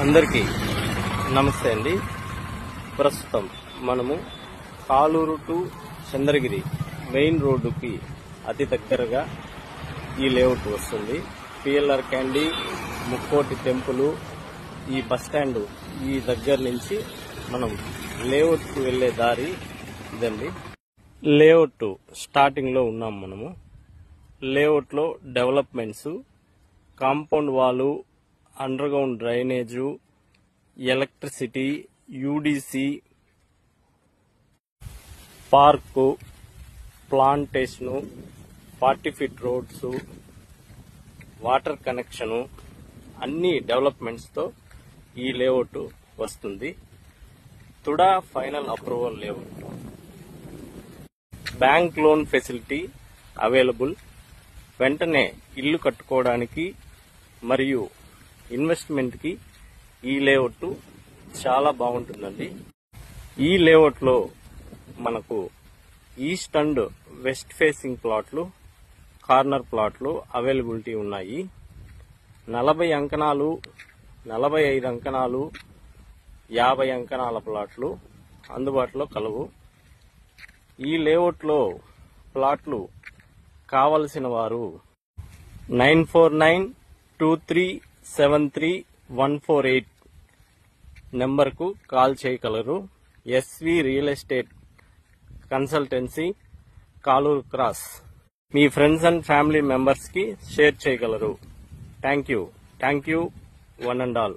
అందరికీ నమస్తే అండి. ప్రస్తుతం మనము కాలూరు టు చంద్రగిరి మెయిన్ రోడ్డుకి అతి దగ్గరగా ఈ లేఅవుట్ వస్తుంది. పిఎల్ఆర్ క్యాండీ, ముక్కోటి టెంపుల్, ఈ బస్ స్టాండ్ ఈ దగ్గర నుంచి మనం లేఅవుట్కి వెళ్లే దారి ఇదండి. లేఅవుట్ స్టార్టింగ్ లో ఉన్నాం మనము. లేఅవుట్ లో డెవలప్మెంట్స్, కాంపౌండ్ వాలు, under ground drainage, electricity, UDC, park, plantation, 40 feet roads, water connection, అన్ని డెవలప్మెంట్స్ తో ఈ లేఅవుట్ వస్తుంది. TUDA final approval layout. Bank loan facility available. వెంటనే ఇల్లు కట్టుకోవడానికి మరియు ఇన్వెస్ట్మెంట్ కి ఈ లేఅవుట్ చాలా బాగుంటుందండి. ఈ లేఅవుట్ లో మనకు ఈస్ట్ అండ్ వెస్ట్ ఫేసింగ్ ప్లాట్లు, కార్నర్ ప్లాట్లు అవైలబిలిటీ ఉన్నాయి. 40 అంకణాలు, 45 అంకణాలు, 50 అంకణాల ప్లాట్లు అందుబాటులో కలవు. ఈ లేఅవుట్ లో ప్లాట్లు కావలసిన వారు 9492373148 నెంబర్కు కాల్ చేయగలరు. SV real estate consultancy, Kaluru cross. మీ ఫ్రెండ్స్ అండ్ ఫ్యామిలీ మెంబర్స్ కి షేర్ చేయగలరు. Thank you one and all.